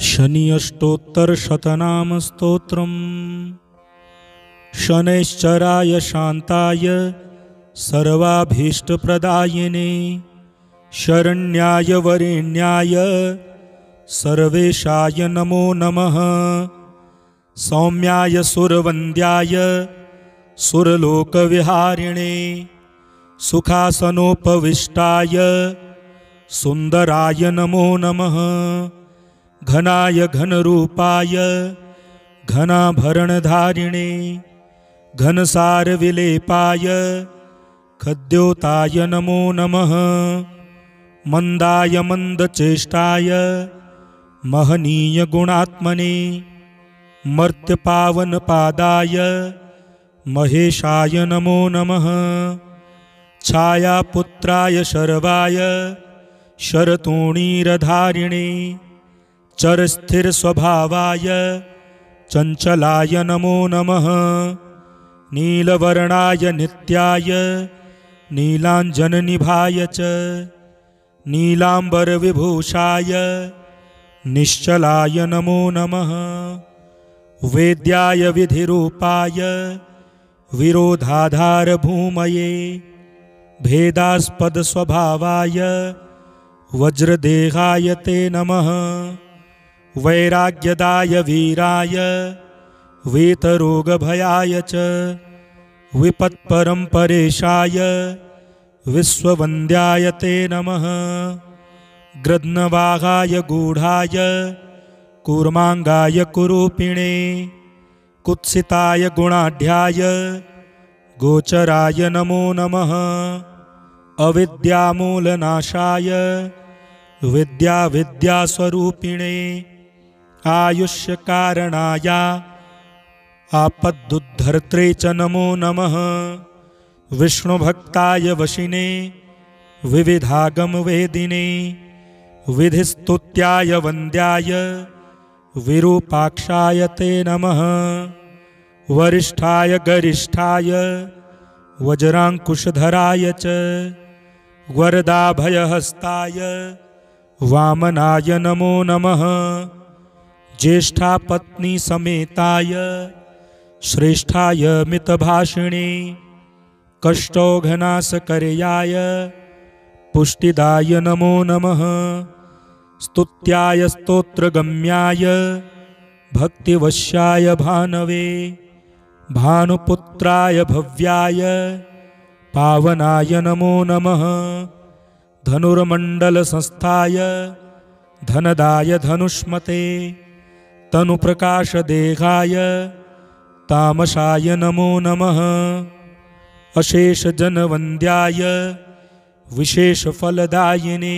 शनि अष्टोत्तर शतनाम स्तोत्रम्। शनैश्चराय शान्ताय सर्वाभीष्टप्रदायिने शरण्याय वरेण्याय सर्वेशाय नमो नमः। सौम्याय सुरवन्द्याय सुरलोकविहारिणे सुखासनोपविष्टाय सुन्दराय नमो नमः। घनाय घनरूपाय घनाभरणधारिणे घनसारविलेपाय खद्योताय नमो नमः। मंदाय मंदचेष्टाय महनीय गुणात्मने मर्त्यपावनपादाय महेशाय नमो नमः। छायापुत्राय शर्वाय शरतोणीरधारिणे चरस्थिरस्वभावाय चंचलाय नमो नमः। नीलवर्णाय नित्याय नीलांजननिभाय च नीलांबरविभूषाय निश्चलाय नमो नमः। वेद्याय विधिरूपाय विरोधाधारभूमये भेदास्पदस्वभावाय वज्रदेहाय ते नमः। वैराग्यदाय वीराय वीतरोगभयाय च विपत्परम्परेशाय विश्ववन्द्याय ते नमः। गृध्नवाहाय गूढाय कूर्मांगाय कुरूपिणे कुत्सिताय गुणाढ्याय गोचराय नमो नमः। अविद्यामूलनाशाय विद्यास्वरूपिणे आयुष्यकारणाय आपदुद्धर्त्रे च नमो नमः। विष्णुभक्ताय वशिने विविधागमवेदिने विधिस्तुत्याय वन्द्याय विरूपाक्षाय ते नमः। वरिष्ठाय गरिष्ठाय वज्रांकुशधराय च वरदाभयहस्ताय वामनाय नमो नमः। ज्येष्ठापत्नी समेताय श्रेष्ठाय मितभाषिणे कष्टौघनाशकर्याय पुष्टिदाय नमो नमः। स्तुत्याय स्तोत्रगम्याय भक्तिवश्याय भानवे भानुपुत्राय भव्याय पावनाय नमो नमः। धनुर्मण्डलसंस्थाय धनदाय धनुष्मते तनुप्रकाशदेहाय तामसाय नमो नमः। अशेषजनवन्द्याय विशेषफलदायिने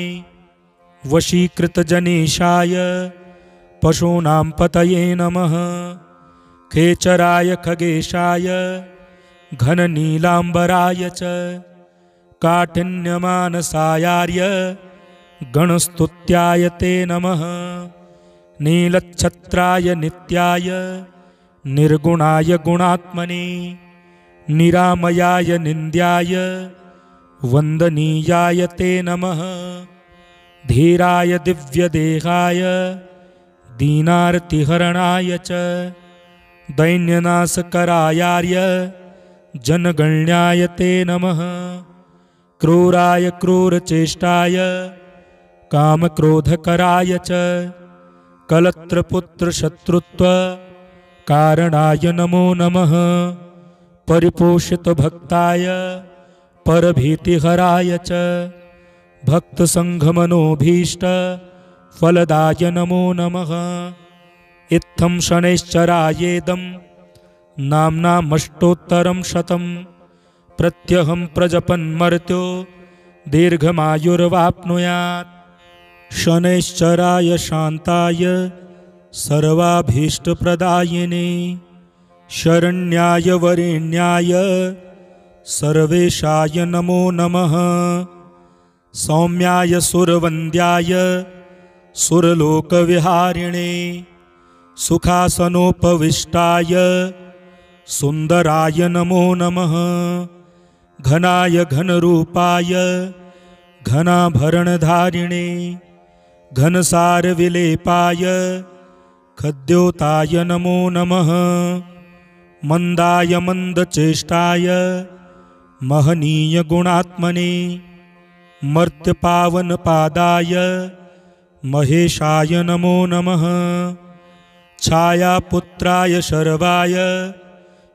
वशीकृतजनेशाय पशूनां पतये नमः। खेचराय खगेशाय घननीलाम्बराय च काठिन्यमानसायार्य गणस्तुत्याय ते नमः। नीलच्छत्राय नित्याय निर्गुणाय गुणात्मने निरामयाय निन्द्याय वन्दनीयाय ते नमः। धीराय दिव्यदेहाय दीनार्तिहरणाय च दैन्यनाशकरायार्य जनगण्याय ते नमः। क्रूराय क्रूरचेष्टाय कामक्रोधकराय च कलत्रपुत्रशत्रुत्व कारणाय नमो नमः। परिपोषितभक्ताय परभीतिहराय च भक्तसङ्घमनोभीष्ट फलदाय नमो नमः। इत्थं शनैश्चरायेदं नाम्नामष्टोत्तरं शतं प्रत्यहं प्रजपन्मर्त्यो दीर्घमायुर्वाप्नुयात्। शनैश्चराय शान्ताय सर्वाभीष्टप्रदायिने शरण्याय वरेण्याय सर्वेशाय नमो नमः। सौम्याय सुरवन्द्याय सुरलोकविहारिणे सुखासनोपविष्टाय सुन्दराय नमो नमः। घनाय घनरूपाय घनाभरणधारिणे घनसारविलेपाय खद्योताय नमो नमः। मंदाय मंदचेष्टाय महनीय गुणात्मने मर्त्यपावनपादाय महेशाय नमो नमः। छायापुत्राय शर्वाय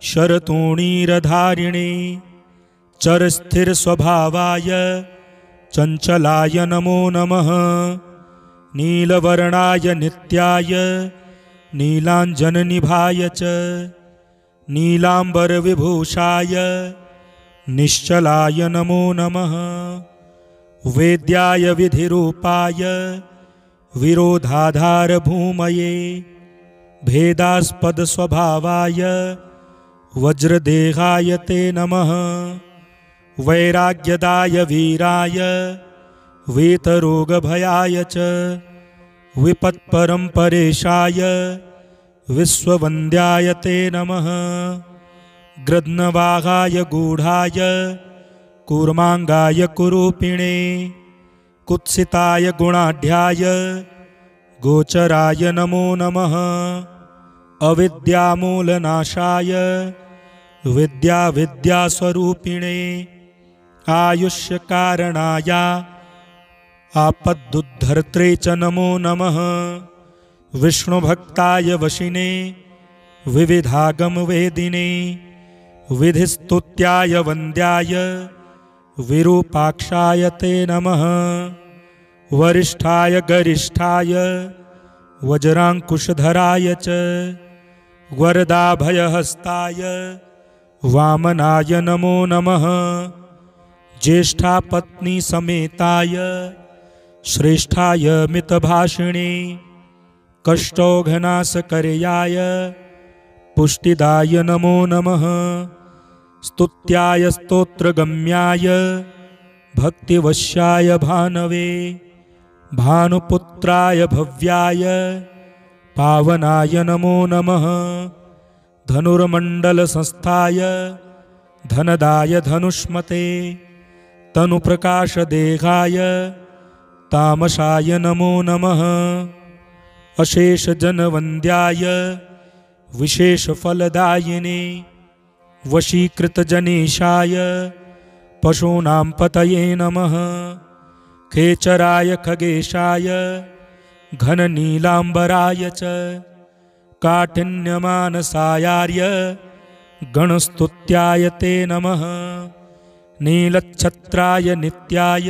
शरतोणीरधारिणे चरस्थिरस्वभावाय चंचलाय नमो नमः। नीलवर्णाय नित्याय नीलांजननिभाय च नीलांबरविभूषाय निश्चलाय नमो नमः। वेद्याय विधिरूपाय विरोधाधारभूमये भेदास्पदस्वभावाय वज्रदेहाय ते नमः। वैराग्यदाय वीराय वीतरोगभयाय च विपत्परम्परेशाय विश्ववन्द्याय ते नमः। गृध्नवाहाय गूढाय कूर्मांगाय कुरूपिणे कुत्सिताय गुणाढ्याय गोचराय नमो नमः। अविद्यामूलनाशाय विद्यास्वरूपिणे आयुष्यकारणाय आपदुद्धर्त्रे च नमो नमः। विष्णुभक्ताय वशिने विविधागमवेदिने विधिस्तुत्याय वन्द्याय विरूपाक्षाय ते नमः। वरिष्ठाय गरिष्ठाय वज्रांकुशधराय च वरदाभयहस्ताय वामनाय नमो नमः। ज्येष्ठापत्नी समेताय श्रेष्ठाय मितभाषिणे कष्टौघनाशकर्याय पुष्टिदाय नमो नमः। स्तुत्याय स्तोत्रगम्याय भक्तिवश्याय भानवे भानुपुत्राय भव्याय पावनाय नमो नमः। धनुर्मण्डलसंस्थाय धनदाय धनुष्मते तनुप्रकाशदेहाय तामसाय नमो नमः। अशेषजनवन्द्याय विशेषफलदायिने वशीकृतजनेशाय पशूनां पतये नमः। खेचराय खगेशाय घननीलाम्बराय च काठिन्यमानसायार्य गणस्तुत्याय ते नमः। नीलच्छत्राय नित्याय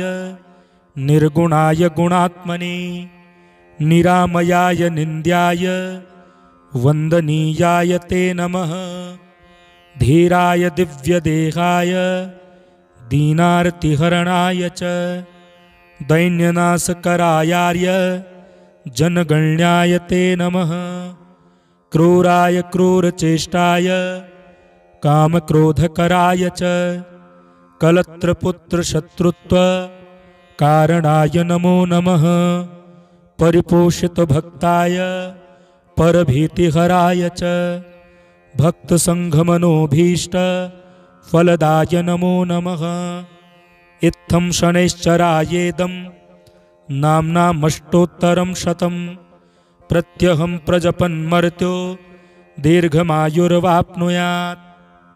निर्गुणाय गुणात्मने निरामयाय निन्द्याय वन्दनीयाय ते नमः। धीराय दिव्यदेहाय दीनार्तिहरणाय च दैन्यनाशकरायार्य जनगण्याय ते नमः। क्रूराय क्रूरचेष्टाय कामक्रोधकराय च कलत्रपुत्रशत्रुत्व कारणाय नमो नमः। परिपोषितभक्ताय परभीतिहराय च भक्तसङ्घमनोभीष्ट फलदाय नमो नमः। इत्थं शनैश्चरायेदं नाम्नामष्टोत्तरं शतं प्रत्यहं प्रजपन्मर्त्यो दीर्घमायुर्वाप्नुयात्।